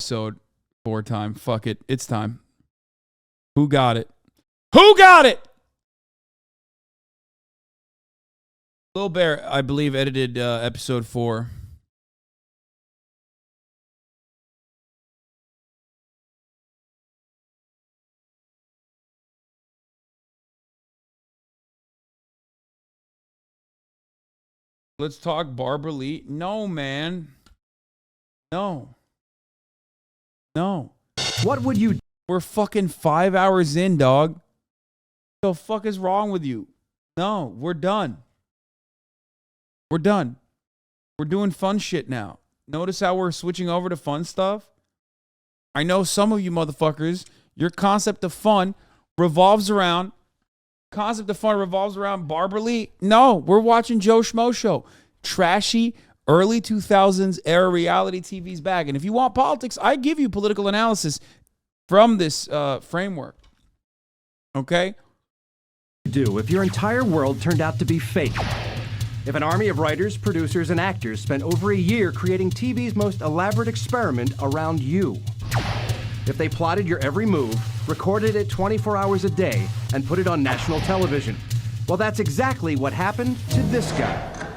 episode 4 time. Fuck it. It's time. Who got it? Who got it? Lil Bear, I believe, edited episode 4. Let's talk Barbara Lee. No, man. No. What would you... We're fucking 5 hours in, dog. What the fuck is wrong with you? No, we're done. We're done. We're doing fun shit now. Notice how we're switching over to fun stuff? I know some of you motherfuckers, your concept of fun revolves around Barbara Lee. No, we're watching Joe Schmo Show. Trashy, early 2000s era reality TV's back. And if you want politics, I give you political analysis from this framework. Okay? Do if your entire world turned out to be fake. If an army of writers, producers, and actors spent over a year creating TV's most elaborate experiment around you. If they plotted your every move, recorded it 24 hours a day, and put it on national television. Well, that's exactly what happened to this guy.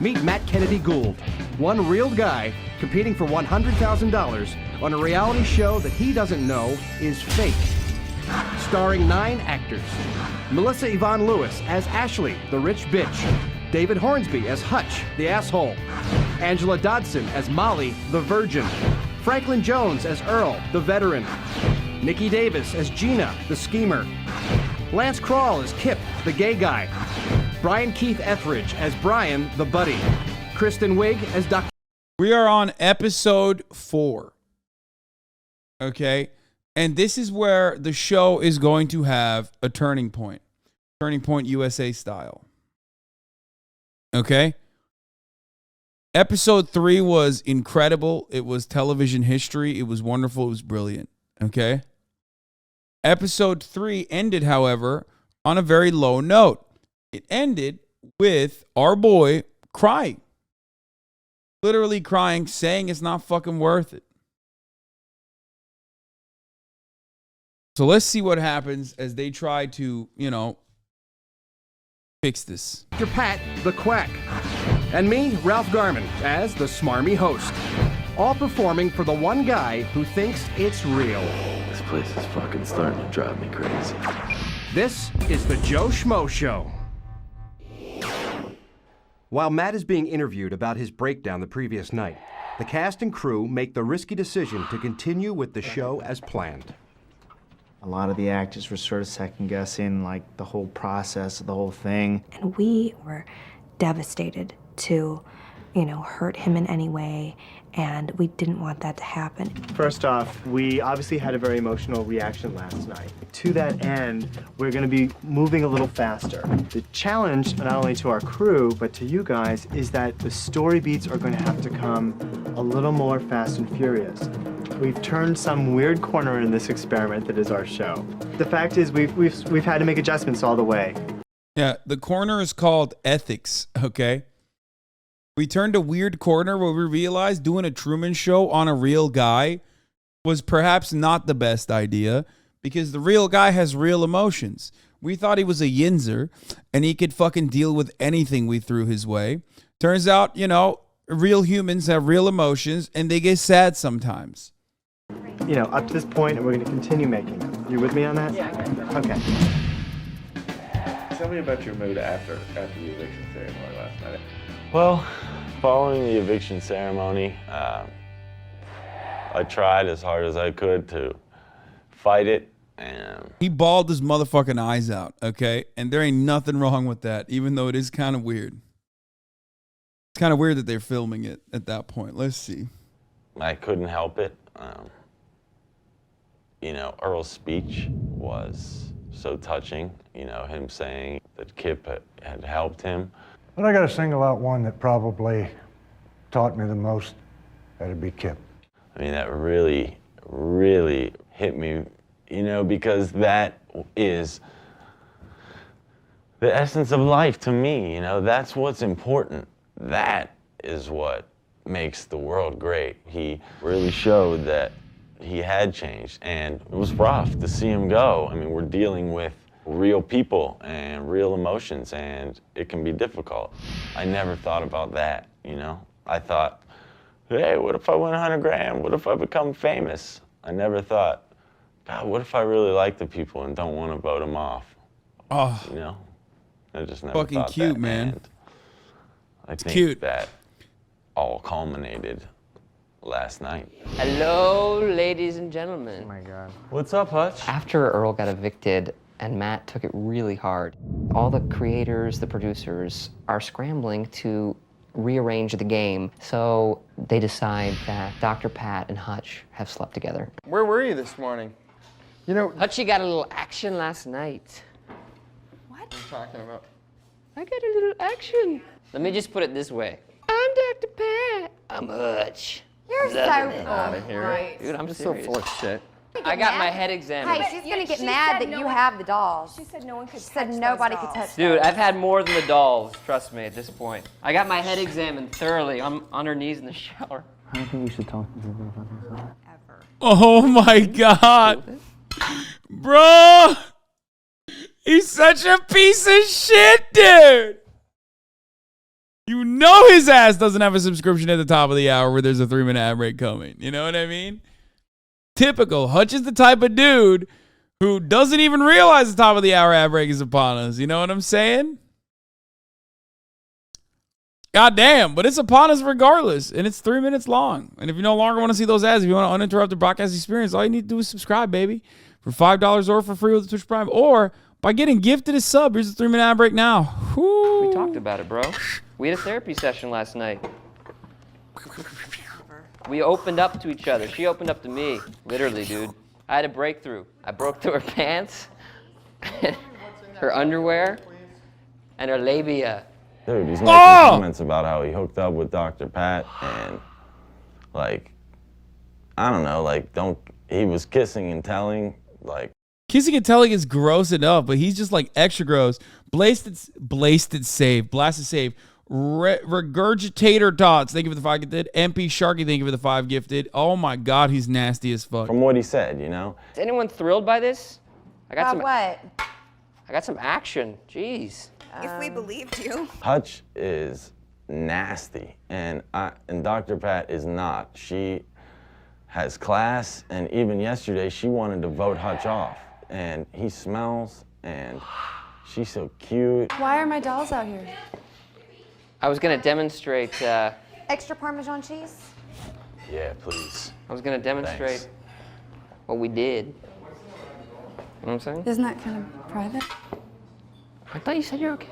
Meet Matt Kennedy Gould, one real guy competing for $100,000 on a reality show that he doesn't know is fake. Starring 9 actors. Melissa Yvonne Lewis as Ashley, the rich bitch. David Hornsby as Hutch, the asshole. Angela Dodson as Molly, the virgin. Franklin Jones as Earl, the veteran. Nikki Davis as Gina, the schemer. Lance Crawl as Kip, the gay guy. Brian Keith Etheridge as Brian, the buddy. Kristen Wiig as Dr. We are on episode 4. Okay? And this is where the show is going to have a turning point. Turning point USA style. Okay? Episode 3 was incredible. It was television history. It was wonderful. It was brilliant. Okay? Episode 3 ended, however, on a very low note. It ended with our boy crying. Literally crying, saying it's not fucking worth it. So let's see what happens as they try to, fix this. Dr. Pat, the quack. And me, Ralph Garman, as the smarmy host. All performing for the one guy who thinks it's real. This place is fucking starting to drive me crazy. This is the Joe Schmo Show. While Matt is being interviewed about his breakdown the previous night, the cast and crew make the risky decision to continue with the show as planned. A lot of the actors were sort of second-guessing, like, the whole process of the whole thing. And we were devastated to, hurt him in any way, and we didn't want that to happen. First off, we obviously had a very emotional reaction last night. To that end, we're going to be moving a little faster. The challenge, not only to our crew, but to you guys, is that the story beats are going to have to come a little more fast and furious. We've turned some weird corner in this experiment that is our show. The fact is, we've had to make adjustments all the way. Yeah, the corner is called ethics, okay? We turned a weird corner where we realized doing a Truman Show on a real guy was perhaps not the best idea because the real guy has real emotions. We thought he was a yinzer and he could fucking deal with anything we threw his way. Turns out, real humans have real emotions and they get sad sometimes. Up to this point, and we're going to continue making them. You with me on that? Yeah, okay. Tell me about your mood after the eviction ceremony last night. Well, following the eviction ceremony, I tried as hard as I could to fight it. And he bawled his motherfucking eyes out, okay? And there ain't nothing wrong with that, even though it is kind of weird. It's kind of weird that they're filming it at that point. Let's see. I couldn't help it. Earl's speech was so touching, him saying that Kip had helped him. But I got to single out one that probably taught me the most. That'd be Kip. I mean, that really, really hit me, because that is the essence of life to me, That's what's important. That is what makes the world great. He really showed that he had changed, and it was rough to see him go. I mean, we're dealing with real people and real emotions, and it can be difficult. I never thought about that, you know? I thought, hey, what if I win 100 grand? What if I become famous? I never thought, God, what if I really like the people and don't want to vote them off? Oh, You know? I just never fucking thought cute, that, man. and I think cute. that all culminated last night. Hello, ladies and gentlemen. Oh my God. What's up, Hutch? After Earl got evicted and Matt took it really hard, all the creators, the producers are scrambling to rearrange the game. So they decide that Dr. Pat and Hutch have slept together. Where were you this morning? You know, what Hutchie got a little action last night. are you talking about? I got a little action. Let me just put it this way. I'm Dr. Pat. I'm Hutch. You're so Out of here. right. Dude, I'm So serious. full of shit. I got my head examined. Hey, she's gonna get mad that you have the dolls. She said no one could She said nobody could touch Dude, those. I've had more than the dolls, trust me, at this point. I got my head examined thoroughly. I'm on her knees in the shower. I think we should talk. Oh my God. Bro. He's such a piece of shit, dude. You know his ass doesn't have a subscription at the top of the hour where there's a 3-minute ad break coming. You know what I mean? Typical. Hutch is the type of dude who doesn't even realize the top of the hour ad break is upon us. You know what I'm saying? God damn, but it's upon us regardless, and it's 3 minutes long. And if you no longer want to see those ads, if you want an uninterrupted broadcast experience, all you need to do is subscribe, baby, for $5 or for free with the Twitch Prime, or by getting gifted a sub. Here's a 3-minute ad break now. Woo. We talked about it, bro. We had a therapy session last night. We opened up to each other. She opened up to me. Literally, dude. I had a breakthrough. I broke through her pants, her underwear, and her labia. Dude, he's making comments about how he hooked up with Dr. Pat and, like, I don't know, like, he was kissing and telling, like. Kissing and telling is gross enough, but he's just like extra gross. Blasted save. Regurgitator Tots, thank you for the 5 gifted. MP Sharky, thank you for the 5 gifted. Oh my God, he's nasty as fuck. From what he said, you know? Is anyone thrilled by this? I got About what? I got some action. Jeez. If we believed you. Hutch is nasty, and Dr. Pat is not. She has class, and even yesterday she wanted to vote Hutch off. And he smells, and she's so cute. Why are my dolls out here? I was gonna demonstrate. Extra Parmesan cheese? Yeah, please. I was gonna demonstrate Thanks. what we did. You know what I'm saying? Isn't that kind of private? I thought you said you're okay.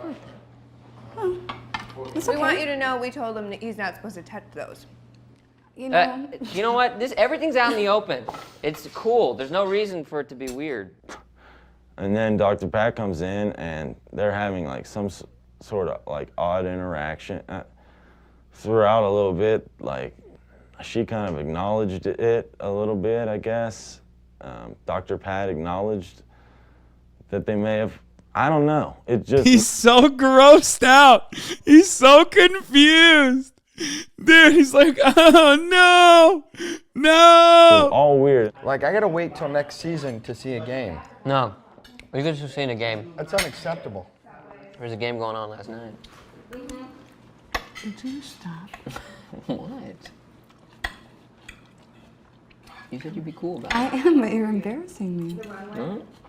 It's We okay. want you to know we told him that he's not supposed to touch those. You know, You know what? Everything's out in the open. It's cool. There's no reason for it to be weird. And then Dr. Pat comes in, and they're having like some sort of like odd interaction throughout a little bit. Like she kind of acknowledged it a little bit, I guess. Dr. Pat acknowledged that they may have. I don't know. It just. He's so grossed out. He's so confused. Dude, he's like, oh no. All weird. Like, I gotta wait till next season to see a game. No. You could have seen a game. That's unacceptable. There was a game going on last night. would you stop? What? You said you'd be cool about it. I am, but you're embarrassing me.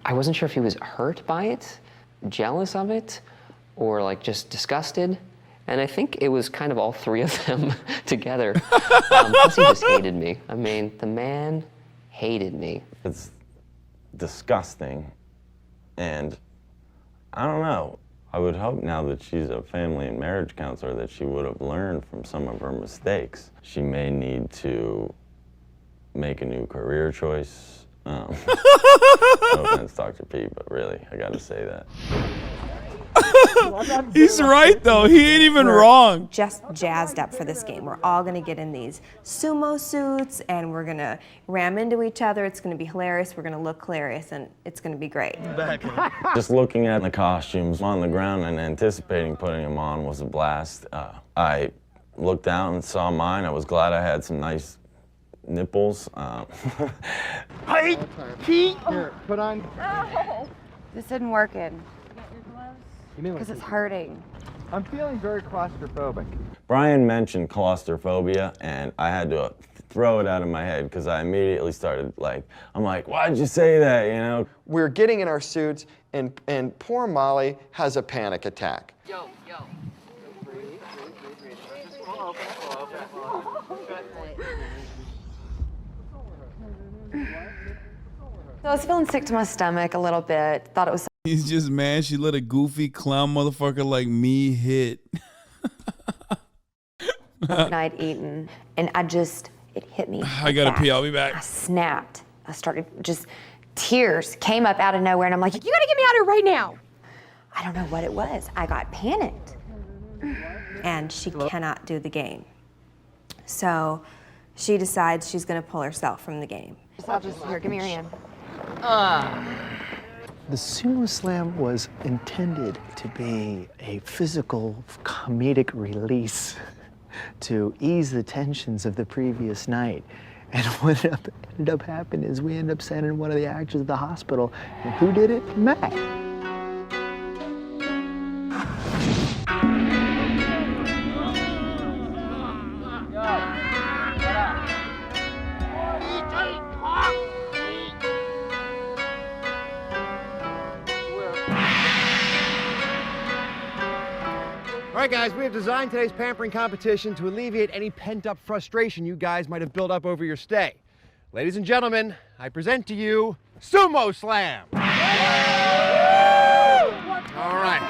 I wasn't sure if he was hurt by it, jealous of it, or like just disgusted. And I think it was kind of all 3 of them together. Plus he just hated me. I mean, the man hated me. It's disgusting. And I don't know. I would hope now that she's a family and marriage counselor that she would have learned from some of her mistakes. She may need to make a new career choice. No offense, Dr. P, but really, I gotta say that. He's right though. He ain't even wrong. Just jazzed up for this game. We're all gonna get in these sumo suits and we're gonna ram into each other. It's gonna be hilarious. We're gonna look hilarious and it's gonna be great. Just looking at the costumes on the ground and anticipating putting them on was a blast. I looked down and saw mine. I was glad I had some nice nipples. Hey, Pete! Here, put on. This isn't working because it's hurting. I'm feeling very claustrophobic. Brian mentioned claustrophobia, and I had to throw it out of my head because I immediately started I'm like, why'd you say that, you know? We're getting in our suits, and poor Molly has a panic attack. Yo. So I was feeling sick to my stomach a little bit. Thought it was He's just mad she let a goofy clown motherfucker like me hit. something I'd eaten, and it hit me. I gotta back. pee. I'll be back. I snapped. I started tears came up out of nowhere, and I'm like, you gotta get me out of here right now. I don't know what it was. I got panicked. And she cannot do the game. So she decides she's going to pull herself from the game. Here, give me your hand. The Sumo Slam was intended to be a physical, comedic release to ease the tensions of the previous night. And what ended up happening is we ended up sending one of the actors to the hospital. And who did it? Matt. All right, guys, we have designed today's pampering competition to alleviate any pent-up frustration you guys might have built up over your stay. Ladies and gentlemen, I present to you Sumo Slam. All right.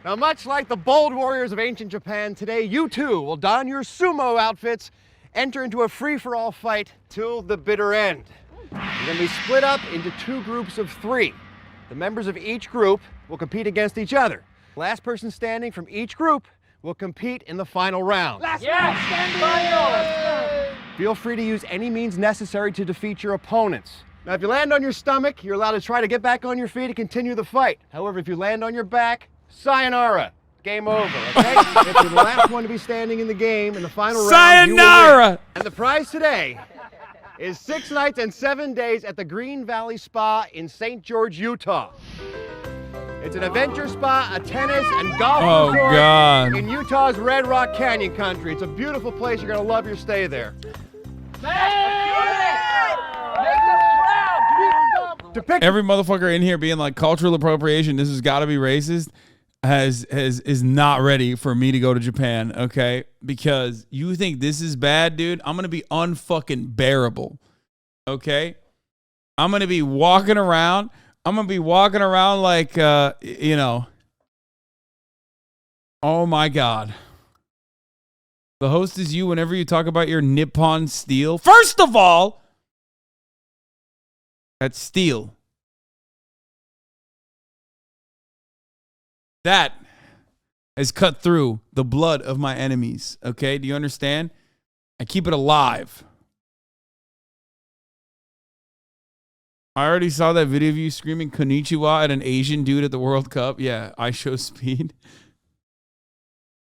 Now, much like the bold warriors of ancient Japan, today you too will don your sumo outfits, enter into a free-for-all fight till the bitter end. You're going to be split up into 2 groups of 3. The members of each group will compete against each other. Last person standing from each group will compete in the final round. Last man standing! Feel free to use any means necessary to defeat your opponents. Now, if you land on your stomach, you're allowed to try to get back on your feet and continue the fight. However, if you land on your back, sayonara. Game over, okay? If you're the last one to be standing in the game in the final round, you will Sayonara! win. And the prize today is 6 nights and 7 days at the Green Valley Spa in St. George, Utah. It's an adventure spa, a tennis and golf resort God. in Utah's Red Rock Canyon country. It's a beautiful place. You're gonna love your stay there. To pick Every motherfucker in here being like cultural appropriation, this has got to be racist, is not ready for me to go to Japan, okay? Because you think this is bad, dude. I'm going to be unfucking bearable, okay? I'm going to be walking around. I'm going to be walking around like, you know, oh my God. The host is you whenever you talk about your Nippon steel. First of all, that's steel. That has cut through the blood of my enemies, okay? Do you understand? I keep it alive. I already saw that video of you screaming konnichiwa at an Asian dude at the World Cup. Yeah, I show speed.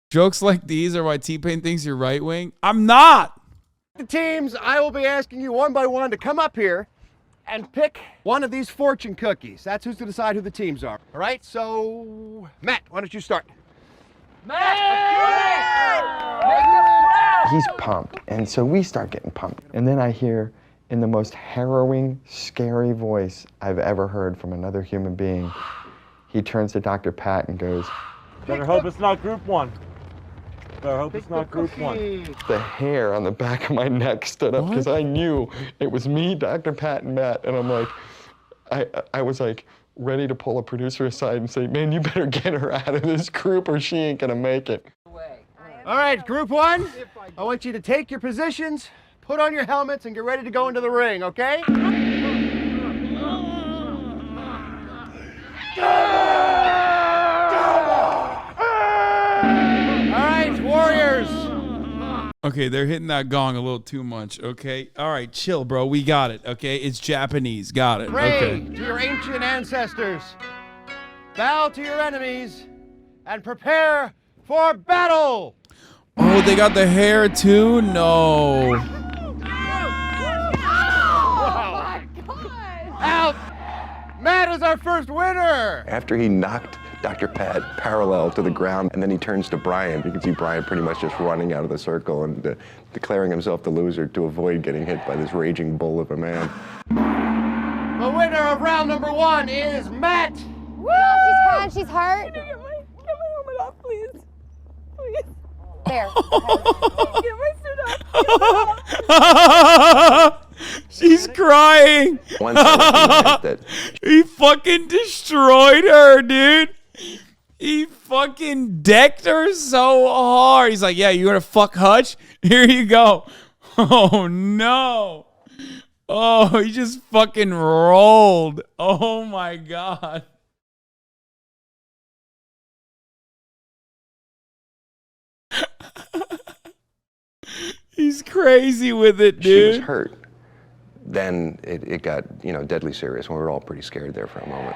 Jokes like these are why T-Pain thinks you're right wing. I'm not. the teams. I will be asking you one by one to come up here and pick one of these fortune cookies. That's who's to decide who the teams are. All right, so Matt, why don't you start? He's pumped, and so we start getting pumped. And then I hear, in the most harrowing, scary voice I've ever heard from another human being, he turns to Dr. Pat and goes, "Better hope it's not group one. Better hope it's not group one." The hair on the back of my neck stood up because I knew it was me, Dr. Pat, and Matt. And I'm like, I was like ready to pull a producer aside and say, "Man, you better get her out of this group or she ain't gonna make it." All right, group one, I want you to take your positions, put on your helmets, and get ready to go into the ring, okay? All right, warriors. Okay, they're hitting that gong a little too much, okay? All right, chill, bro. We got it, okay? It's Japanese. Got it. Pray Okay. to your ancient ancestors. Bow to your enemies and prepare for battle. Oh, they got the hair too? No. Out! Matt is our first winner! After he knocked Dr. Pat parallel to the ground, and then he turns to Brian. You can see Brian pretty much just running out of the circle and declaring himself the loser to avoid getting hit by this raging bull of a man. The winner of round number 1 is Matt! Woo! She's crying, she's hurt. Get my helmet off, please. Please. There. Get my suit off. She's crying. Once I recognized that He fucking destroyed her, dude. He fucking decked her so hard. He's like, yeah, you want to fuck Hutch? Here you go. Oh, no. Oh, he just fucking rolled. Oh, my God. He's crazy with it, she dude. was hurt, then it got, you know, deadly serious. We were all pretty scared there for a moment.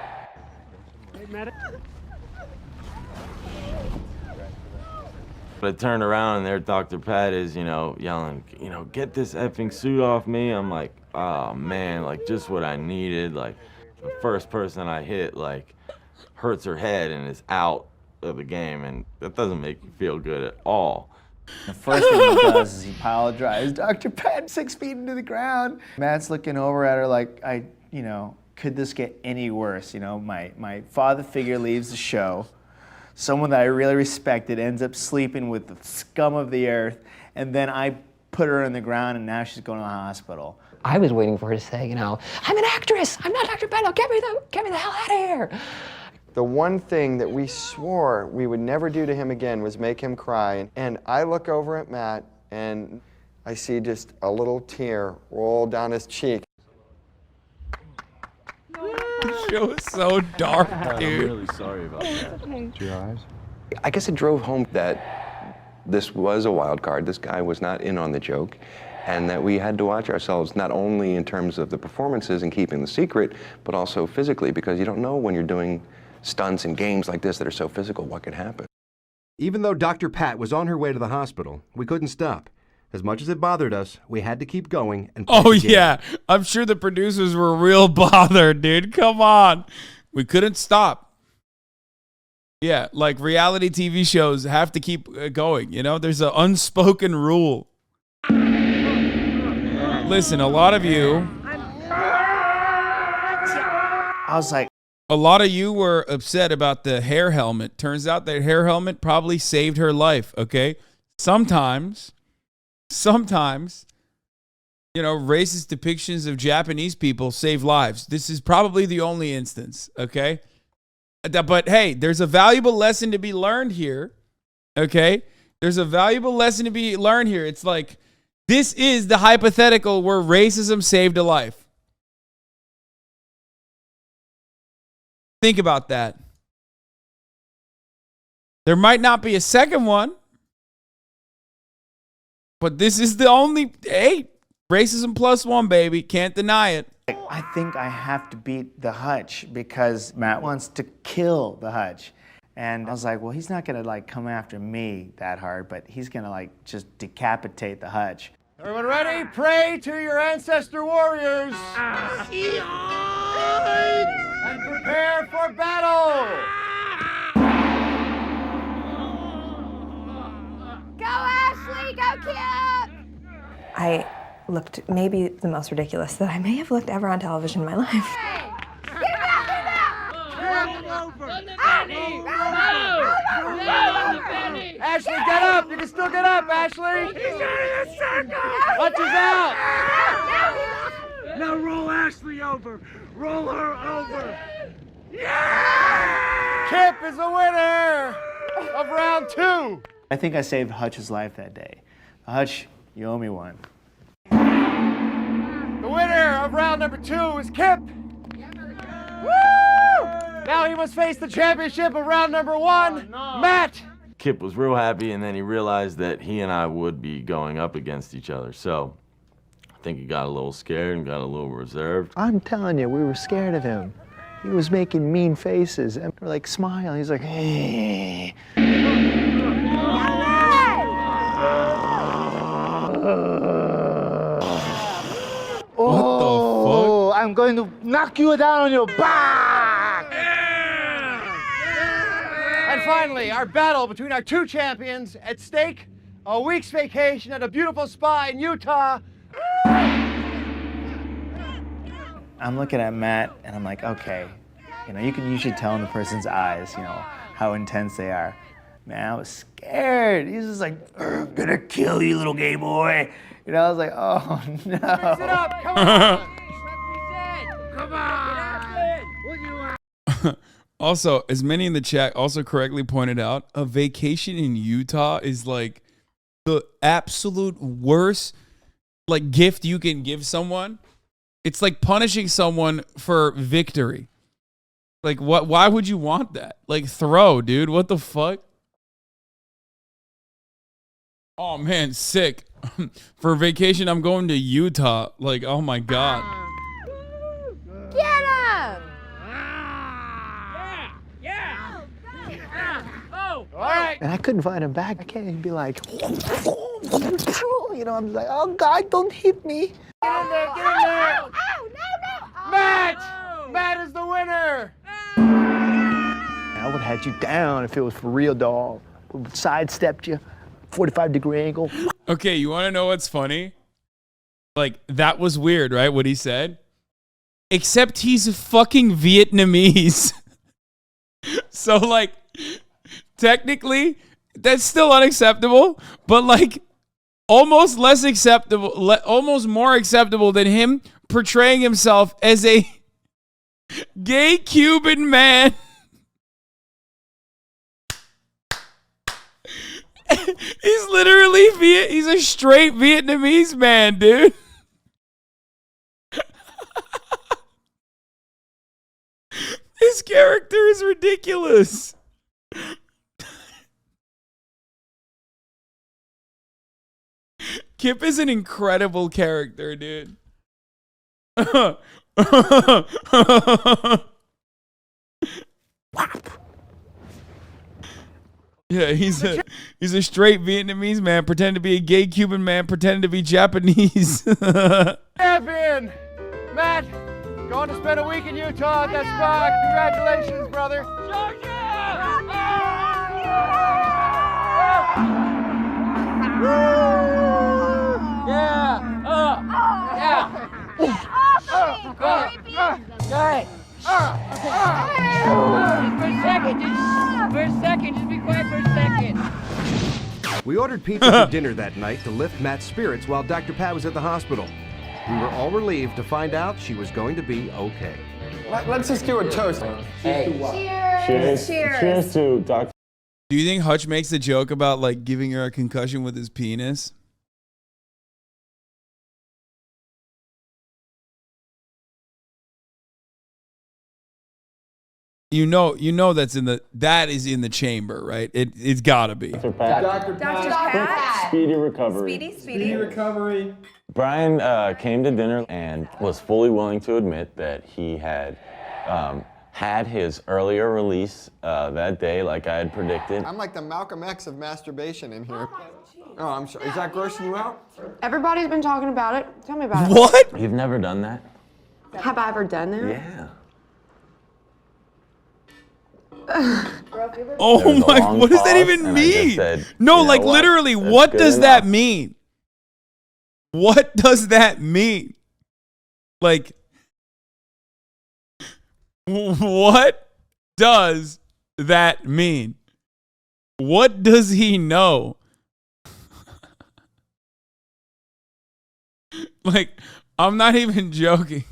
But I turned around and there Dr. Pat is, you know, yelling, you know, get this effing suit off me. I'm like, oh man, like just what I needed. Like the first person I hit, like hurts her head and is out of the game, and that doesn't make you feel good at all. The first thing he does is he pile drives Dr. Pat 6 feet into the ground. Matt's looking over at her like, you know, could this get any worse? You know, my father figure leaves the show. Someone that I really respected ends up sleeping with the scum of the earth, and then I put her on the ground, and now she's going to the hospital. I was waiting for her to say, you know, I'm an actress. I'm not Dr. Pat. Get me the hell out of here. The one thing that we swore we would never do to him again was make him cry. And I look over at Matt, and I see just a little tear roll down his cheek. The show is so dark, dude. I'm really sorry about that. Your eyes? I guess it drove home that this was a wild card. This guy was not in on the joke, and that we had to watch ourselves not only in terms of the performances and keeping the secret, but also physically, because you don't know when you're doing stunts and games like this that are so physical, what could happen. Even though Dr. Pat was on her way to the hospital, we couldn't stop. As much as it bothered us, we had to keep going and play Oh, the game. yeah. I'm sure the producers were real bothered, dude. Come on. We couldn't stop. Yeah, like reality TV shows have to keep going. You know, there's an unspoken rule. Listen, a lot of you. I was like, a lot of you were upset about the hair helmet. Turns out that hair helmet probably saved her life, okay? Sometimes, you know, racist depictions of Japanese people save lives. This is probably the only instance, okay? But hey, there's a valuable lesson to be learned here, okay? There's a valuable lesson to be learned here. It's like, this is the hypothetical where racism saved a life. Think about that. There might not be a second one, but this is the only, hey, racism +1, baby. Can't deny it. I think I have to beat the Hutch because Matt wants to kill the Hutch. And I was like, well, he's not gonna like come after me that hard, but he's gonna like just decapitate the Hutch. Everyone ready? Pray to your ancestor warriors. And prepare for battle. Go, Ashley! Go, Kip! I looked maybe the most ridiculous that I may have looked ever on television in my life. Ashley, get up! You can still get up, Ashley! He's out of the circle! Hutch is out! Now roll Ashley over. Roll her over. Yeah! Kip is the winner of round 2. I think I saved Hutch's life that day. Hutch, you owe me one. The winner of round number 2 is Kip. Woo! Now he must face the championship of round number 1, Matt. Kip was real happy, and then he realized that he and I would be going up against each other. So I think he got a little scared and got a little reserved. I'm telling you, we were scared of him. He was making mean faces and we're like smiling. He's like, hey. Oh, I'm going to knock you down on your back! And finally, our battle between our two champions at stake, a week's vacation at a beautiful spa in Utah. I'm looking at Matt and I'm like, okay, you know, you can usually tell in the person's eyes, you know, how intense they are. Man, I was scared. He's just like, I'm gonna kill you, little gay boy. You know, I was like, oh no. Mix it up, come on. Come on. Also, as many in the chat also correctly pointed out, a vacation in Utah is like the absolute worst like gift you can give someone. It's like punishing someone for victory. Like what? Why would you want that? Like throw, dude. What the fuck? Oh man, sick. For vacation, I'm going to Utah. Like, oh my god. Get him! All right. And I couldn't find him back. I can't even be like, you know, I'm like, oh God, don't hit me. Get in there, get in there. Ow, no. Matt! Matt is the winner. I would have had you down if it was for real, dog. Sidestepped you, 45-degree angle. Okay, you want to know what's funny? Like, that was weird, right? What he said? Except he's fucking Vietnamese. So, like, technically, that's still unacceptable, but, like, almost less acceptable, almost more acceptable than him portraying himself as a gay Cuban man. He's literally he's a straight Vietnamese man, dude. His character is ridiculous. Kip is an incredible character, dude. Yeah, he's a straight Vietnamese man pretending to be a gay Cuban man pretending to be Japanese. Champion! Matt, going to spend a week in Utah at that spa. Congratulations, brother. For a second, just be quiet for a second. We ordered pizza for dinner that night to lift Matt's spirits while Dr. Pat was at the hospital. We were all relieved to find out she was going to be okay. Let's just do a toast. Cheers. Cheers to Dr. Do you think Hutch makes a joke about like giving her a concussion with his penis? You know that is in the chamber, right? It's gotta be. Dr. Pat. Speedy recovery. Speedy recovery. Brian came to dinner and was fully willing to admit that he had had his earlier release that day, like I had predicted. I'm like the Malcolm X of masturbation in here. Oh, I'm sorry. Is that grossing you out? Everybody's been talking about it. Tell me about it. What? You've never done that? Have I ever done that? Yeah. Oh my, what does that even mean? No, like literally, what does that mean? What does that mean? Like, what does that mean? What does he know? Like, I'm not even joking.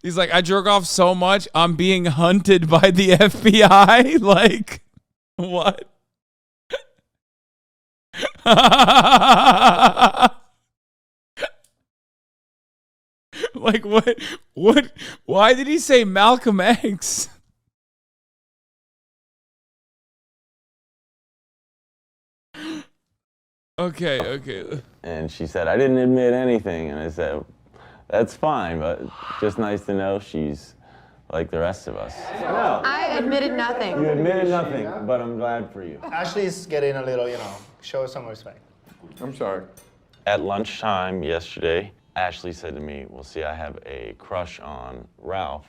He's like, I jerk off so much, I'm being hunted by the FBI. Like, what? Like, what? Why did he say Malcolm X? Okay. And she said, I didn't admit anything. And I said, that's fine, but just nice to know she's like the rest of us. I admitted nothing. You admitted nothing, but I'm glad for you. Ashley's getting a little, show us some respect. I'm sorry. At lunchtime yesterday, Ashley said to me, well, see, I have a crush on Ralph.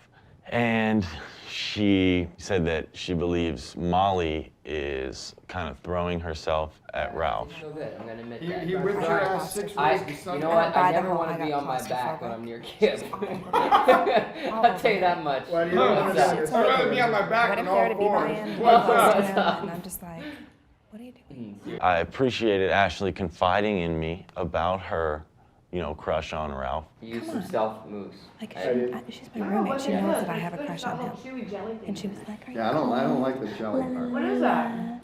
And she said that she believes Molly is kind of throwing herself at Ralph. So good. I'm gonna admit He that. whipped your ass 6 weeks to Sunday. You know what? By I the never hole, want I to be got on my back when claustrophobic. I'm near Kip. I'll tell you that much. Why do you want to What's up? I'd rather be on my back What than if they're all to be my fours. end? What's up? And I'm just like, what are you doing? I appreciated Ashley confiding in me about her, crush on Ralph. Use some stealth moves. Like, she's my roommate. She knows that I have a crush on him. And she was like, are you Yeah, I don't like the jelly part. What is that?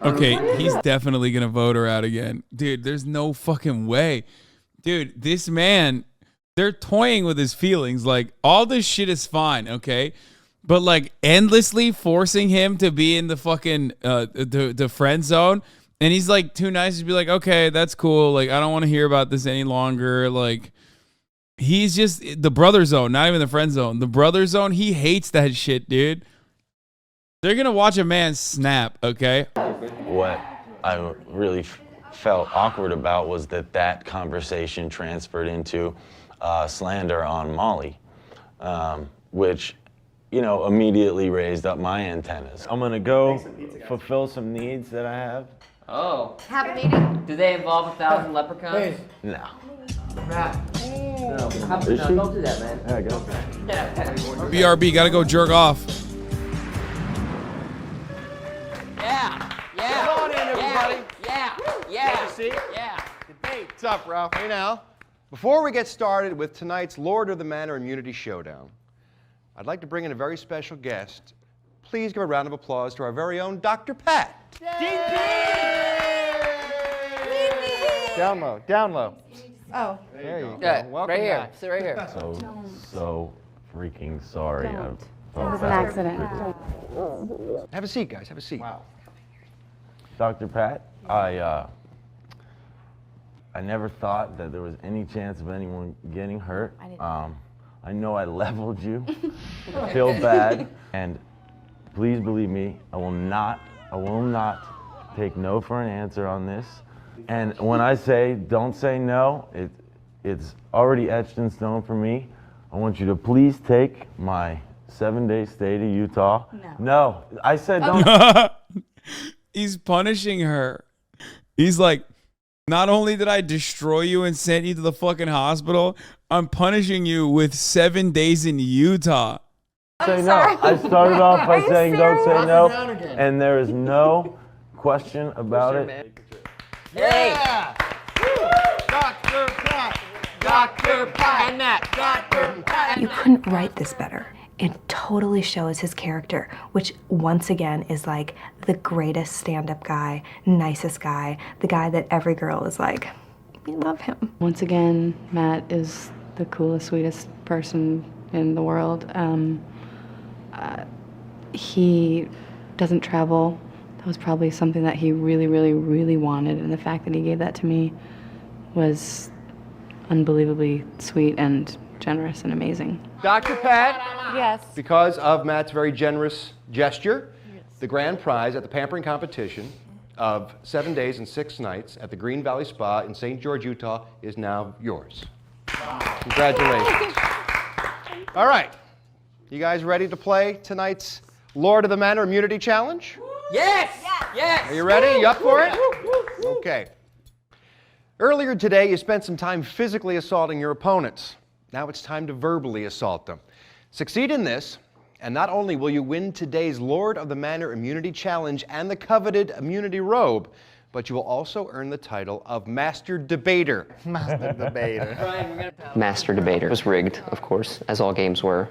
Okay, he's definitely gonna vote her out again. Dude, there's no fucking way. Dude, this man, they're toying with his feelings. Like, all this shit is fine, okay? But like endlessly forcing him to be in the fucking the friend zone, and he's like too nice to be like, okay, that's cool. Like, I don't want to hear about this any longer. Like, he's just the brother zone, not even the friend zone. The brother zone, he hates that shit, dude. They're gonna watch a man snap, okay? What I really felt awkward about was that conversation transferred into slander on Molly, which, immediately raised up my antennas. I'm gonna go fulfill some needs that I have. Oh. Have a meeting? Do they involve 1,000 leprechauns? Hey. No. Crap. No, Is she? don't do that, man. Yeah, go. BRB, gotta go jerk off. Yeah. Come on in, everybody. Yeah. See? Yeah. What's up, Ralph? Hey now. Before we get started with tonight's Lord of the Manor Immunity Showdown, I'd like to bring in a very special guest. Please give a round of applause to our very own Dr. Pat. Down low, down low. Oh. There you go. Yeah, Welcome right here. back. Sit right here. So freaking sorry. Don't. I It felt was an bad. accident. Have a seat, guys. Have a seat. Wow. Dr. Pat, I never thought that there was any chance of anyone getting hurt. I know I leveled you. I feel bad, and please believe me, I will not take no for an answer on this. And when I say don't say no, it's already etched in stone for me. I want you to please take my 7-day stay to Utah. No, I said don't. He's punishing her. He's like, not only did I destroy you and send you to the fucking hospital, I'm punishing you with 7 days in Utah. Say no. I started off by saying don't say no, and there is no question about it. Yeah! Dr. Pat! Dr. Pat! And that. Dr. Pat! You couldn't write this better. It totally shows his character, which once again is like the greatest stand-up guy, nicest guy, the guy that every girl is like, we love him. Once again, Matt is the coolest, sweetest person in the world. He doesn't travel. That was probably something that he really, really, really wanted, and the fact that he gave that to me was unbelievably sweet and generous and amazing. Dr. Pat, Yes. because of Matt's very generous gesture, the grand prize at the pampering competition of 7 days and 6 nights at the Green Valley Spa in St. George, Utah is now yours. Congratulations. All right. You guys ready to play tonight's Lord of the Manor Immunity Challenge? Yes. Yes. Are you ready? You up for it? Okay. Earlier today, you spent some time physically assaulting your opponents. Now it's time to verbally assault them. Succeed in this, and not only will you win today's Lord of the Manor Immunity Challenge and the coveted immunity robe, but you will also earn the title of Master Debater. Master debater. Master Debater was rigged, of course, as all games were.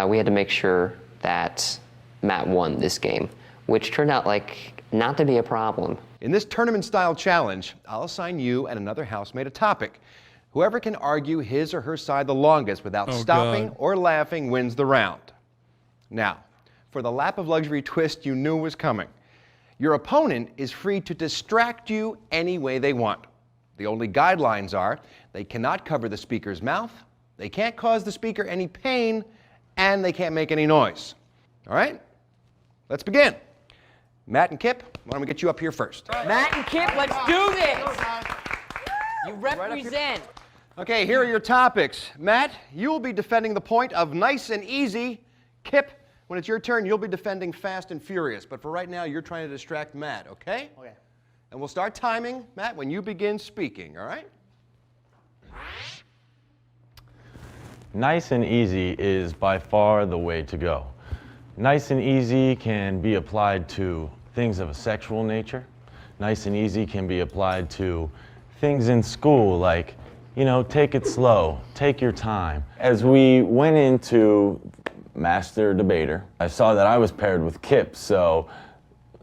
We had to make sure that Matt won this game, which turned out like not to be a problem. In this tournament-style challenge, I'll assign you and another housemate a topic. Whoever can argue his or her side the longest without stopping God. or laughing wins the round. Now, for the lap of luxury twist you knew was coming. Your opponent is free to distract you any way they want. The only guidelines are they cannot cover the speaker's mouth, they can't cause the speaker any pain, and they can't make any noise. All right? Let's begin. Matt and Kip, why don't we get you up here first? Matt and Kip, let's do this. You represent. Okay, here are your topics. Matt, you will be defending the point of nice and easy. Kip, when it's your turn, you'll be defending fast and furious. But for right now, you're trying to distract Matt, okay? Okay. And we'll start timing, Matt, when you begin speaking, all right? Nice and easy is by far the way to go. Nice and easy can be applied to things of a sexual nature. Nice and easy can be applied to things in school, like, you know, take it slow, take your time. As we went into Master Debater, I saw that I was paired with Kip, so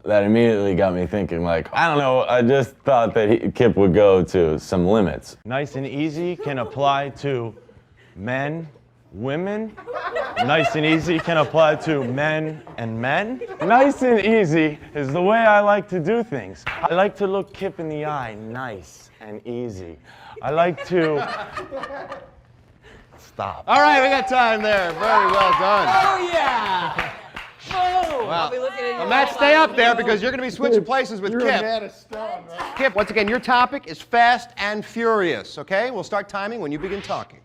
that immediately got me thinking, like, I don't know, I just thought that Kip would go to some limits. Nice and easy can apply to men, women. Nice and easy can apply to men and men. Nice and easy is the way I like to do things. I like to look Kip in the eye, nice and easy. I like to... Stop. All right, we got time there. Very well done. Oh, yeah. Whoa. Wow. I'll be looking at you. Well, Matt, stay up there because you're going to be switching places with You're Kip. a man of stone, right? Kip, once again, your topic is fast and furious, okay? We'll start timing when you begin talking.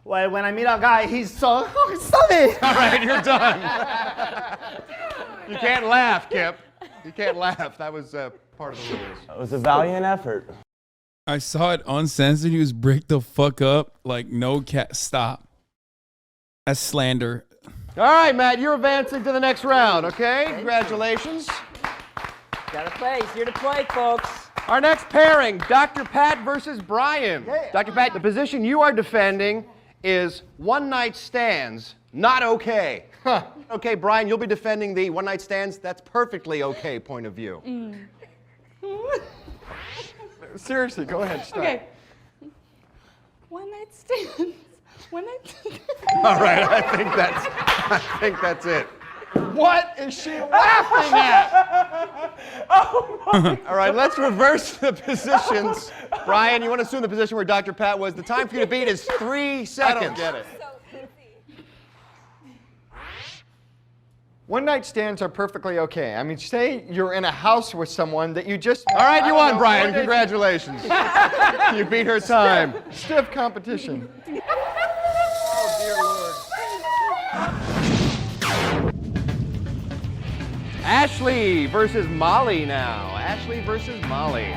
Well, when I meet a guy, he's so funny. All right, you're done. You can't laugh, Kip. You can't laugh. That was part of the rules. It was a valiant effort. I saw it uncensored. He was break the fuck up. Like, no cat. Stop. That's slander. All right, Matt, you're advancing to the next round, okay? Congratulations. Got a place. Here to play, folks. Our next pairing, Dr. Pat versus Brian. Yeah. Dr. Pat, the position you are defending is one-night stands, not okay. Huh. Okay, Brian, you'll be defending the one-night stands, that's perfectly okay point of view. Seriously, go ahead, start. Okay. One night stands. One night stands. All right, I think that's it. What is she laughing at? All right, let's reverse the positions. Brian, you want to assume the position where Dr. Pat was. The time for you to beat is 3 seconds. I don't get it. One night stands are perfectly okay. I mean, say you're in a house with someone that you just... All right, you won, Brian. Congratulations. You beat her time. Stiff competition. Oh, dear Lord. Ashley versus Molly now. Ashley versus Molly.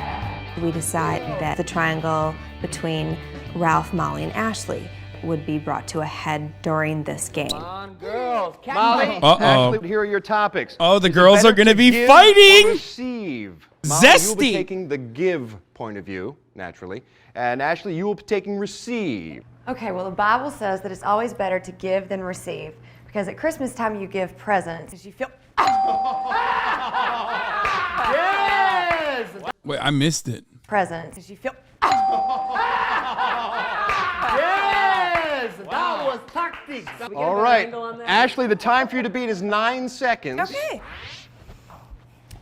We decide that the triangle between Ralph, Molly, and Ashley would be brought to a head during this game. Come on, girls. Molly, Ashley, here are your topics. Oh, the Is it girls better are going to be give fighting. or receive? Molly, Zesty. you'll be taking the give point of view, naturally. And Ashley, you will be taking receive. Okay, well, the Bible says that it's always better to give than receive because at Christmas time you give presents because you feel. Yes! Wait, I missed it. Presents because you feel. Yes! That was tactics. All right. Ashley, the time for you to beat is 9 seconds. Okay.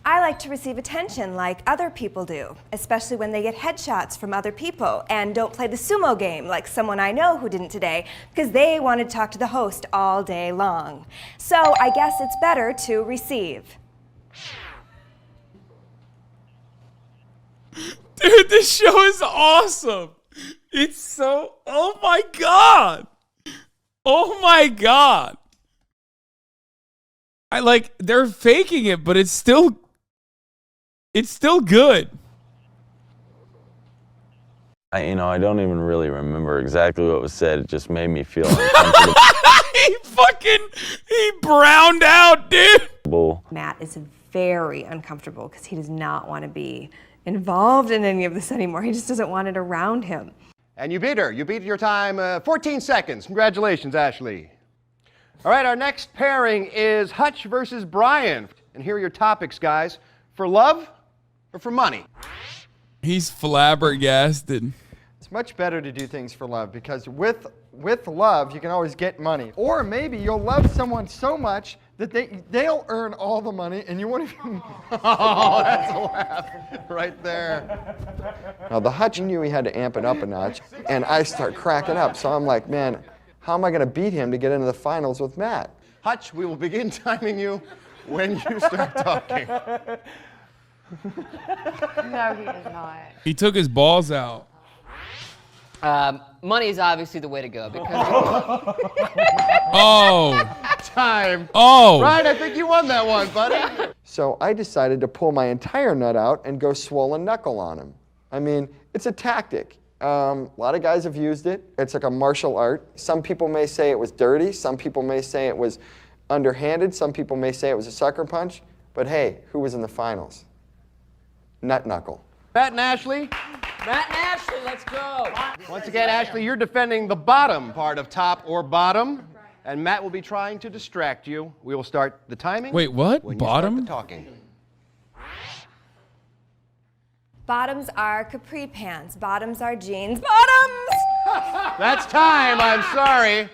I like to receive attention like other people do, especially when they get headshots from other people and don't play the sumo game like someone I know who didn't today because they wanted to talk to the host all day long. So I guess it's better to receive. Dude, this show is awesome. It's so, oh my God. Oh my God. They're faking it, but it's still good. I don't even really remember exactly what was said. It just made me feel uncomfortable. He browned out, dude. Matt is very uncomfortable because he does not want to be involved in any of this anymore. He just doesn't want it around him. And you beat her. You beat your time 14 seconds. Congratulations, Ashley. All right, our next pairing is Hutch versus Brian. And here are your topics, guys. For love or for money? He's flabbergasted. It's much better to do things for love because with love, you can always get money. Or maybe you'll love someone so much that they'll earn all the money and you won't even... Oh, that's a laugh right there. Now, the Hutch knew he had to amp it up a notch, and I start cracking up. So I'm like, man, how am I going to beat him to get into the finals with Matt? Hutch, we will begin timing you when you start talking. No, he does not. He took his balls out. Money is obviously the way to go because. Oh. Time. Oh. Brian, I think you won that one, buddy. So I decided to pull my entire nut out and go swollen knuckle on him. I mean, it's a tactic. A lot of guys have used it. It's like a martial art. Some people may say it was dirty. Some people may say it was underhanded. Some people may say it was a sucker punch. But hey, who was in the finals? Nut knuckle. Matt and Ashley. Matt and Ashley, let's go. Once again, Ashley, you're defending the bottom part of top or bottom. And Matt will be trying to distract you. We will start the timing. Wait, what? When Bottom? you start the talking. Bottoms are capri pants. Bottoms are jeans. Bottoms! That's time, I'm sorry.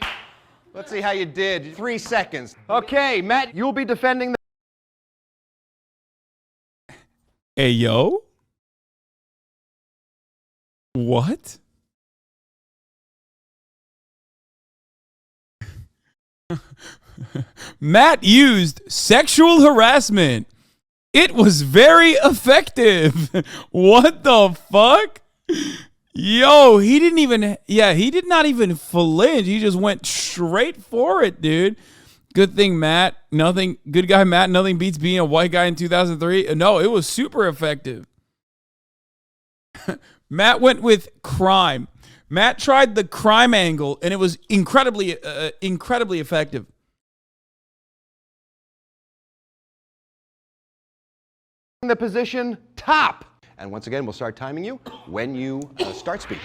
Let's see how you did. 3 seconds. Okay, Matt, you'll be defending the... Hey, yo. What? Matt used sexual harassment. It was very effective. What the fuck? Yo, he didn't even, he did not even flinch. He just went straight for it, dude. Good thing, Matt. Good guy, Matt. Nothing beats being a white guy in 2003. No, it was super effective. Matt went with crime. Matt tried the crime angle, and it was incredibly effective. The position top. And once again, we'll start timing you when you start speaking.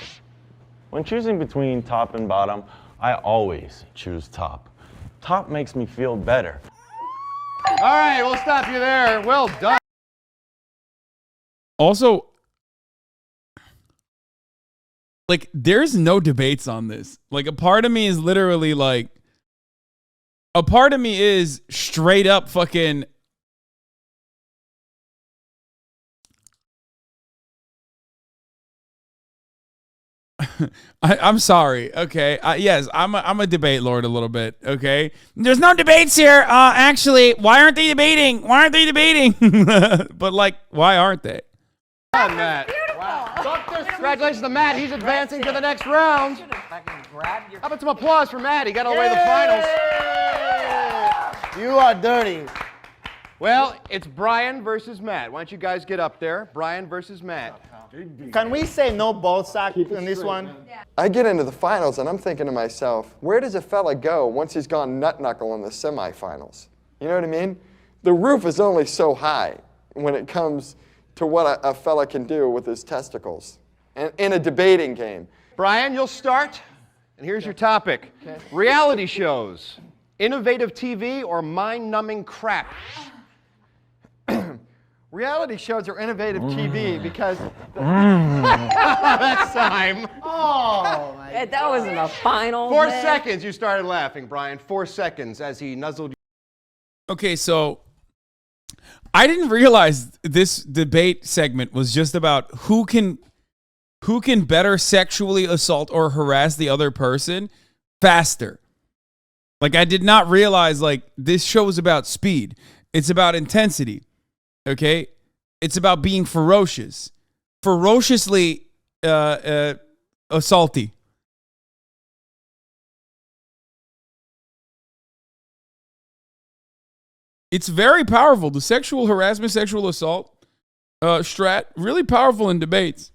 When choosing between top and bottom, I always choose top. Top makes me feel better. All right, we'll stop you there. Well done. Also, like, there's no debates on this. Like, a part of me is literally like, a part of me is straight up fucking. I'm sorry. Okay. Yes, I'm a debate lord a little bit. Okay. There's no debates here. Actually, why aren't they debating? But like, why aren't they? Come on, Matt. Wow. Congratulations to Matt. He's advancing to the next round. How about some applause for Matt? He got all the way to the finals. You are dirty. Well, it's Brian versus Matt. Why don't you guys get up there? Brian versus Matt. Can we say no ball sack in this one? I get into the finals and I'm thinking to myself, where does a fella go once he's gone nut knuckle in the semifinals? You know what I mean? The roof is only so high when it comes to what a fella can do with his testicles in a debating game. Brian, you'll start. And here's your topic. Okay. Reality shows. Innovative TV or mind-numbing crap? Reality shows are innovative TV because... That's time. Oh, my God. That wasn't a final. 4 seconds you started laughing, Brian. 4 seconds as he nuzzled you. Okay, so I didn't realize this debate segment was just about who can better sexually assault or harass the other person faster. Like, I did not realize, like, this show is about speed. It's about intensity. Okay? It's about being ferocious. Ferociously assaulty. It's very powerful. The sexual harassment, sexual assault strat, really powerful in debates.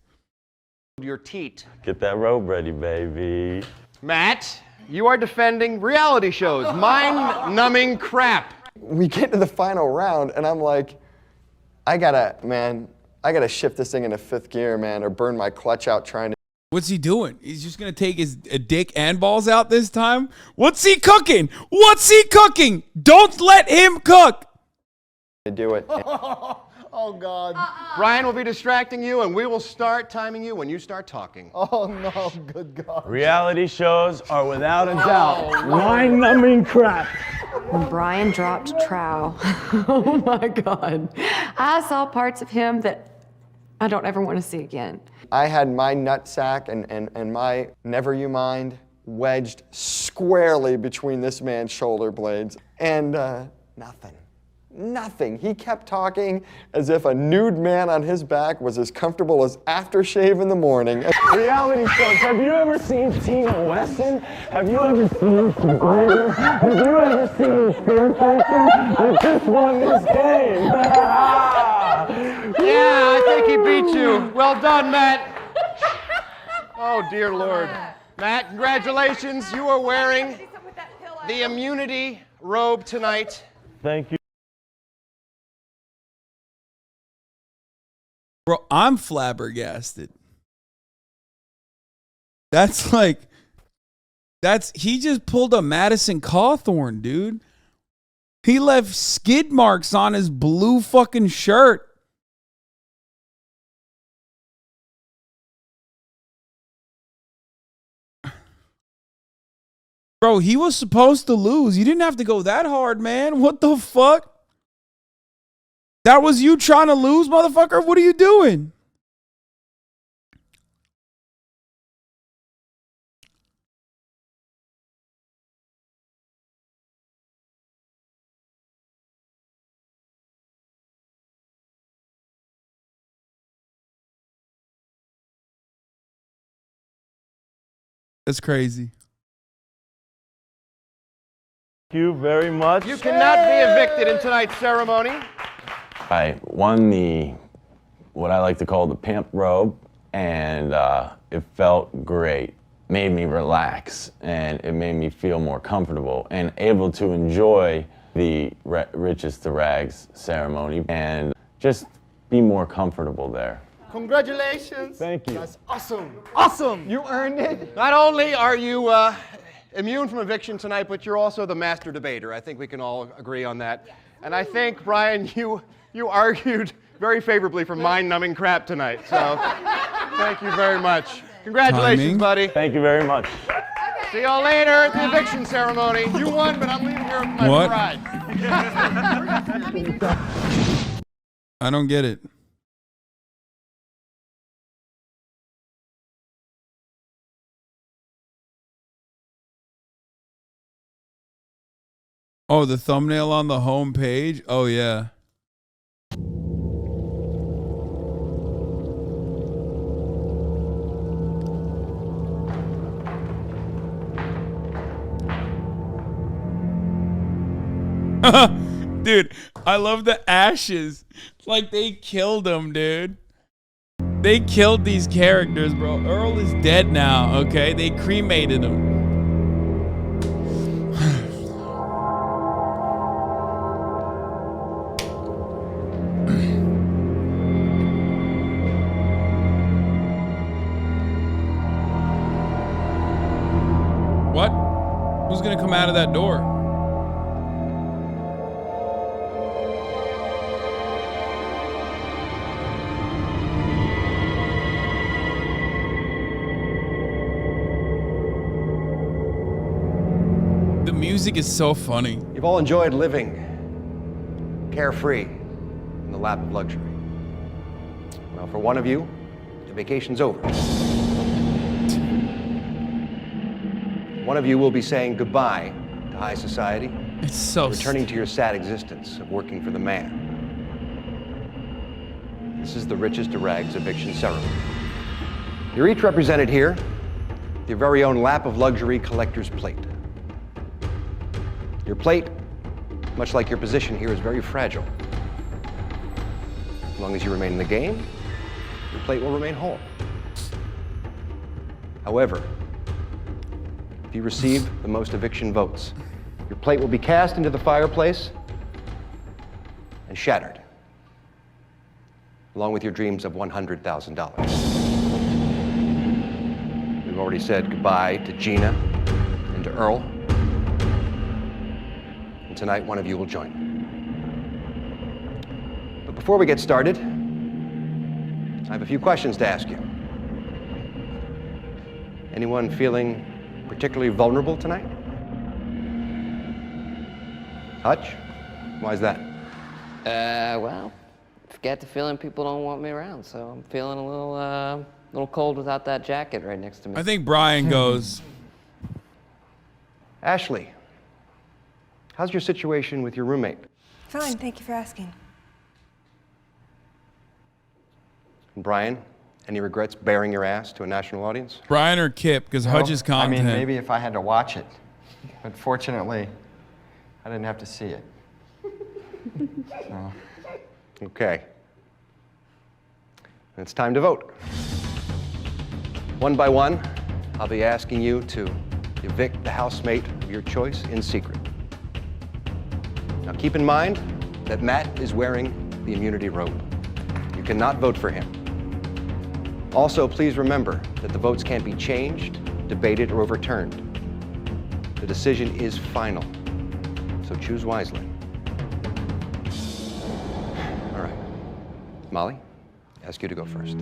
Your teat. Get that robe ready, baby. Matt, you are defending reality shows. Mind-numbing crap. We get to the final round, and I'm like, I gotta shift this thing into 5th gear, man, or burn my clutch out trying to. What's he doing? He's just going to take his dick and balls out this time? What's he cooking? What's he cooking? Don't let him cook. To do it. Oh, God. Brian will be distracting you, and we will start timing you when you start talking. Oh, no. Good God. Reality shows are without a doubt mind-numbing crap. When Brian dropped Trow, oh my God, I saw parts of him that I don't ever want to see again. I had my nutsack and my never you mind wedged squarely between this man's shoulder blades, and nothing. Nothing. He kept talking as if a nude man on his back was as comfortable as aftershave in the morning. Reality shows. Have you ever seen Tina Weston? Have you ever seen Sabrina? Have you ever seen Fear Factor? I just won this game. Yeah, I think he beat you. Well done, Matt. Oh, dear Lord. Matt, congratulations. You are wearing the immunity robe tonight. Thank you. Bro, I'm flabbergasted. That's like, he just pulled a Madison Cawthorn, dude. He left skid marks on his blue fucking shirt. Bro, he was supposed to lose. You didn't have to go that hard, man. What the fuck? That was you trying to lose, motherfucker? What are you doing? That's crazy. Thank you very much. You cannot be evicted in tonight's ceremony. I won what I like to call the pimp robe, and it felt great. Made me relax, and it made me feel more comfortable and able to enjoy the Riches to Rags ceremony and just be more comfortable there. Congratulations. Thank you. That's awesome. Awesome. You earned it. Not only are you immune from eviction tonight, but you're also the master debater. I think we can all agree on that. Yes. And I think, Brian, you argued very favorably for mind-numbing crap tonight. So thank you very much. Congratulations, Timing. buddy. Thank you very much. See y'all later at the eviction ceremony. You won, but I'm leaving here with my What? pride. I don't get it. Oh, the thumbnail on the home page? Oh, yeah. Dude, I love the ashes. It's like they killed them, dude. They killed these characters, bro. Earl is dead now, okay? They cremated him. What? Who's gonna come out of that door? The music is so funny. You've all enjoyed living carefree in the lap of luxury. Well, for one of you, the vacation's over. One of you will be saying goodbye to high society. It's so returning to your sad existence of working for the man. This is the Riches to Rags eviction ceremony. You're each represented here with your very own lap of luxury collector's plate. Your plate, much like your position here, is very fragile. As long as you remain in the game, your plate will remain whole. However, if you receive the most eviction votes, your plate will be cast into the fireplace and shattered, along with your dreams of $100,000. We've already said goodbye to Gina and to Earl. And tonight, one of you will join. But before we get started, I have a few questions to ask you. Anyone feeling particularly vulnerable tonight? Hutch? Why is that? Well, get the feeling people don't want me around, so I'm feeling a little cold without that jacket right next to me. I think Brian goes. Ashley, how's your situation with your roommate? Fine, thank you for asking. Brian, any regrets bearing your ass to a national audience? Brian or Kip, because Hutch is I mean, content. maybe if I had to watch it. But fortunately, I didn't have to see it. So. Okay. It's time to vote. One by one, I'll be asking you to evict the housemate of your choice in secret. Now keep in mind that Matt is wearing the immunity robe. You cannot vote for him. Also, please remember that the votes can't be changed, debated, or overturned. The decision is final, so choose wisely. All right. Molly, I ask you to go first.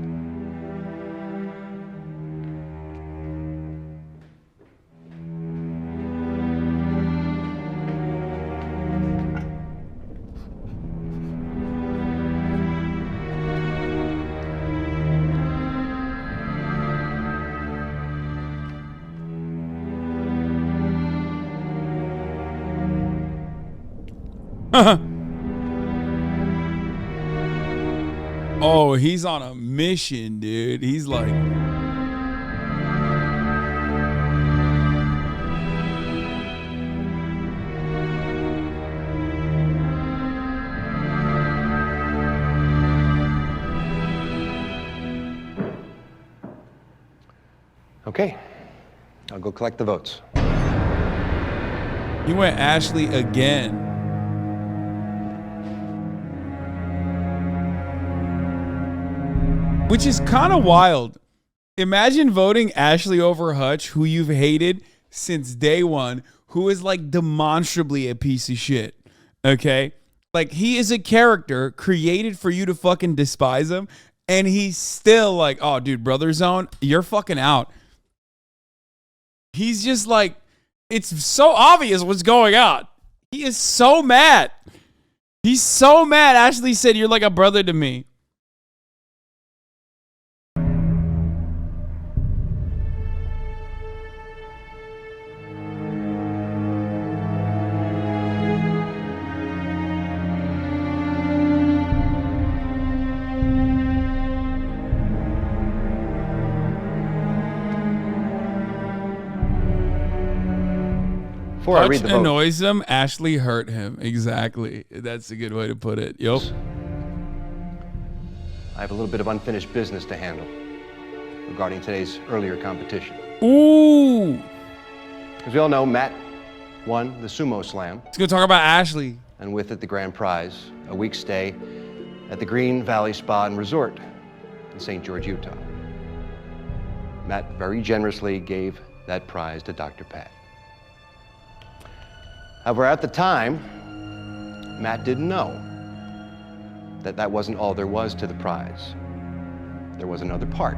Oh, he's on a mission, dude. He's like... Okay, I'll go collect the votes. He went Ashley again. Which is kind of wild. Imagine voting Ashley over Hutch, who you've hated since day one, who is like demonstrably a piece of shit. Okay? Like, he is a character created for you to fucking despise him, and he's still like, oh, dude, Brother Zone, you're fucking out. He's just like, it's so obvious what's going on. He is so mad. He's so mad. Ashley said, you're like a brother to me. Before I read the vote, annoys him, Ashley hurt him. Exactly. That's a good way to put it. Yup. I have a little bit of unfinished business to handle regarding today's earlier competition. Ooh. As we all know, Matt won the Sumo Slam. Let's go talk about Ashley. And with it, the grand prize, a week's stay at the Green Valley Spa and Resort in St. George, Utah. Matt very generously gave that prize to Dr. Pat. However, at the time, Matt didn't know that that wasn't all there was to the prize. There was another part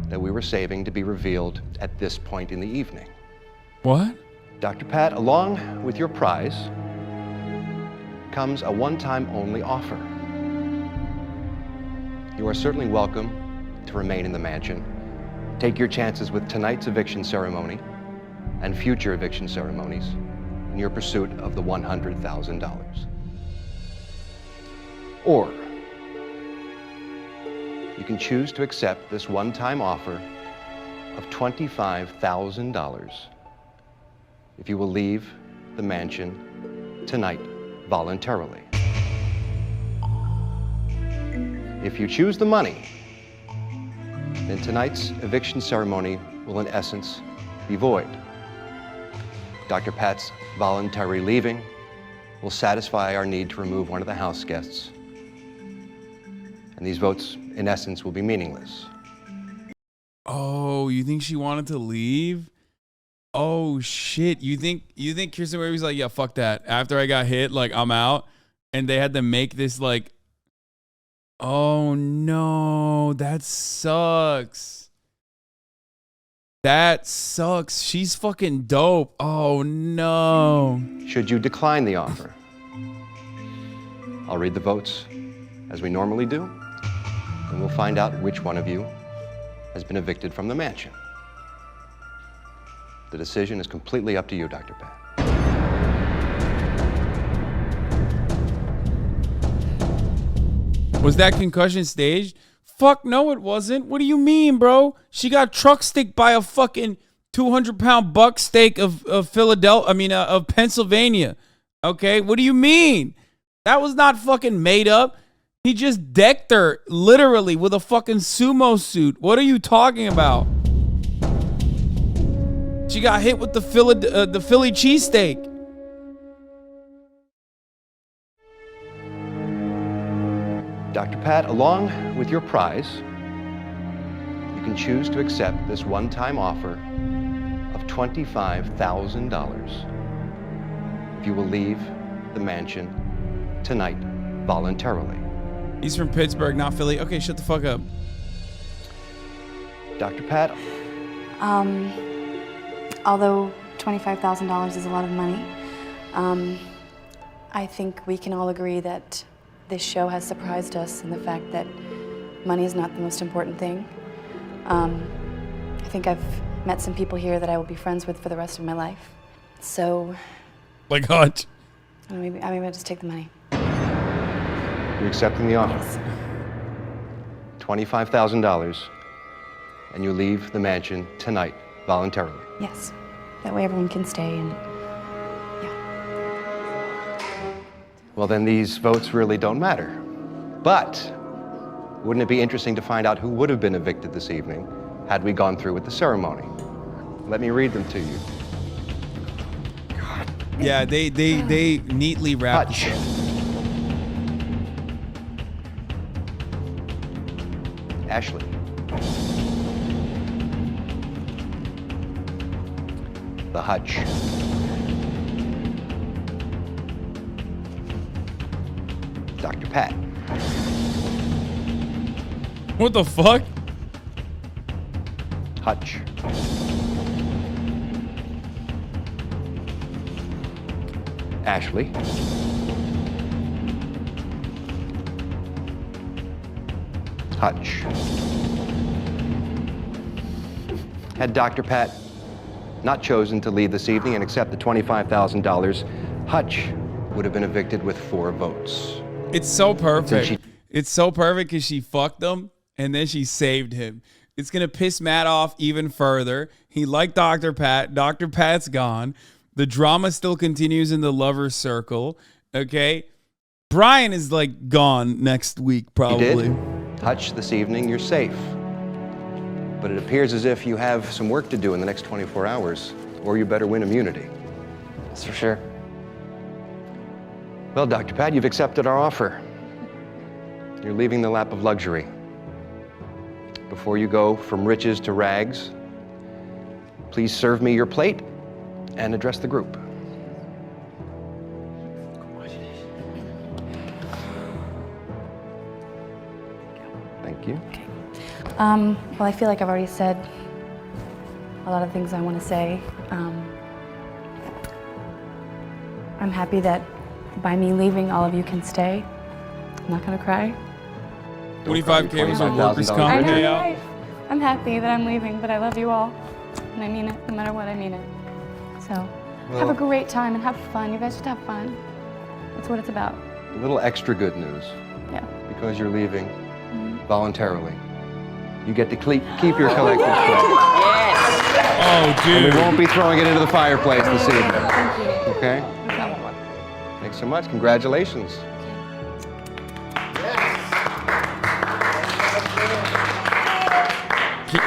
that we were saving to be revealed at this point in the evening. What? Dr. Pat, along with your prize comes a one-time only offer. You are certainly welcome to remain in the mansion. Take your chances with tonight's eviction ceremony and future eviction ceremonies in your pursuit of the $100,000. Or you can choose to accept this one-time offer of $25,000 if you will leave the mansion tonight voluntarily. If you choose the money, then tonight's eviction ceremony will in essence be void. Dr. Pat's voluntary leaving will satisfy our need to remove one of the house guests. And these votes, in essence, will be meaningless. Oh, you think she wanted to leave? Oh shit. You think Kirsten Murphy's like, yeah, fuck that. After I got hit, like, I'm out. And they had to make this like, oh no, that sucks. That sucks. She's fucking dope. Oh no. Should you decline the offer, I'll read the votes as we normally do, and we'll find out which one of you has been evicted from the mansion. The decision is completely up to you, Dr. Pat. Was that concussion staged? Fuck no, it wasn't. What do you mean, bro? She got truck sticked by a fucking 200-pound buck steak of of Pennsylvania. Okay, what do you mean? That was not fucking made up. He just decked her literally with a fucking sumo suit. What are you talking about? She got hit with the Philly cheesesteak. Dr. Pat, along with your prize, you can choose to accept this one-time offer of $25,000 if you will leave the mansion tonight voluntarily. He's from Pittsburgh, not Philly. Okay, shut the fuck up. Dr. Pat? Although $25,000 is a lot of money, I think we can all agree that this show has surprised us in the fact that money is not the most important thing. I think I've met some people here that I will be friends with for the rest of my life. So... Like Hutch. Maybe I'll just take the money. You're accepting the offer? Yes. $25,000, and you leave the mansion tonight voluntarily. Yes. That way everyone can stay and... Well, then these votes really don't matter. But wouldn't it be interesting to find out who would have been evicted this evening had we gone through with the ceremony? Let me read them to you. Yeah, they neatly wrapped the show. Ashley. The Hutch. Dr. Pat. What the fuck? Hutch. Ashley. Hutch. Had Dr. Pat not chosen to leave this evening and accept the $25,000, Hutch would have been evicted with 4 votes. It's so perfect. It's so perfect because she fucked him and then she saved him. It's going to piss Matt off even further. He liked Dr. Pat. Dr. Pat's gone. The drama still continues in the lover's circle. Okay. Brian is like gone next week, probably. You did. Hutch, this evening, you're safe. But it appears as if you have some work to do in the next 24 hours, or you better win immunity. That's for sure. Well, Dr. Pat, you've accepted our offer. You're leaving the lap of luxury. Before you go from riches to rags, please serve me your plate and address the group. Thank you. Okay. Well, I feel like I've already said a lot of things I want to say. I'm happy that by me leaving, all of you can stay. I'm not going to cry. 25K was a workers' comp payout. Right. I'm happy that I'm leaving, but I love you all. And I mean it, no matter what, I mean it. So, have a great time and have fun. You guys just have fun. That's what it's about. A little extra good news. Yeah. Because you're leaving voluntarily. You get to keep your collective plate. Oh, dude. And we won't be throwing it into the fireplace this evening. Thank you. Okay? Thanks so much. Congratulations.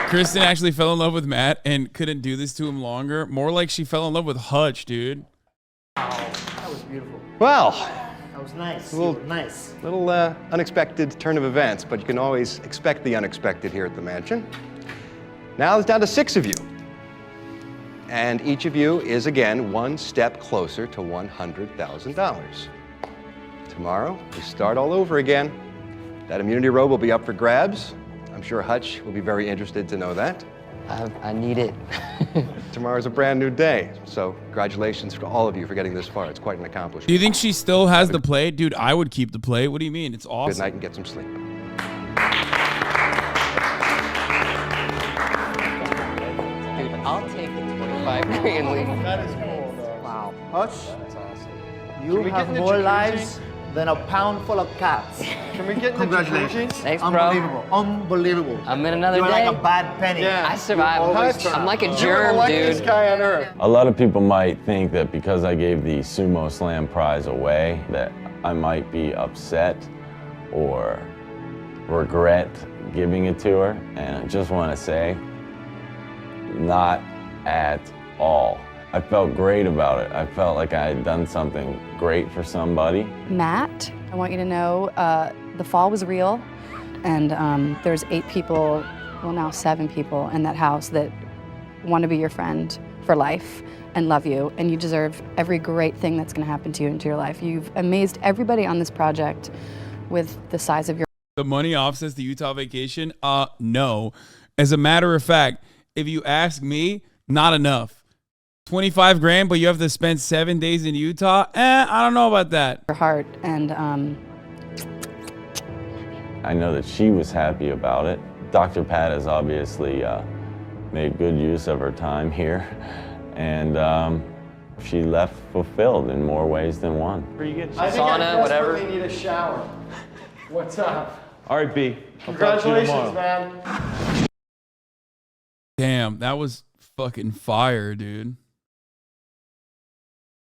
Kristen actually fell in love with Matt and couldn't do this to him longer. More like she fell in love with Hutch, dude. That was beautiful. Well, That was nice. nice. Little unexpected turn of events, but you can always expect the unexpected here at the mansion. Now it's down to 6 of you. And each of you is again one step closer to $100,000. Tomorrow, we start all over again. That immunity robe will be up for grabs. I'm sure Hutch will be very interested to know that. I need it. Tomorrow's a brand new day, so congratulations to all of you for getting this far. It's quite an accomplishment. Do you think she still has the plate? Dude, I would keep the plate. What do you mean? It's awesome. Good night and get some sleep. Dude, I'll take the 25 grand leave. That is cool, though. Wow. Hutch, That's awesome. you have more lives than a pound full of cats. Can we get Congratulations. Thanks, bro. Unbelievable. Unbelievable. I'm in another You're day. like a bad penny. I survived. I'm like a germ, dude. guy on earth. A lot of people might think that because I gave the Sumo Slam prize away, that I might be upset or regret giving it to her. And I just want to say, not at all. I felt great about it. I felt like I had done something great for somebody. Matt, I want you to know the fall was real, and there's 8 people, well now 7 people in that house that want to be your friend for life and love you, and you deserve every great thing that's going to happen to you into your life. You've amazed everybody on this project with the size of your... The money offsets the Utah vacation? No. As a matter of fact, if you ask me, not enough. 25 grand, but you have to spend 7 days in Utah? I don't know about that. Your heart, and I know that she was happy about it. Dr. Pat has obviously made good use of her time here, and she left fulfilled in more ways than one. Where you get I think I Sauna, whatever. desperately need a shower. What's up? All right, B. I'll talk to you Congratulations, tomorrow. man. Damn, that was fucking fire, dude.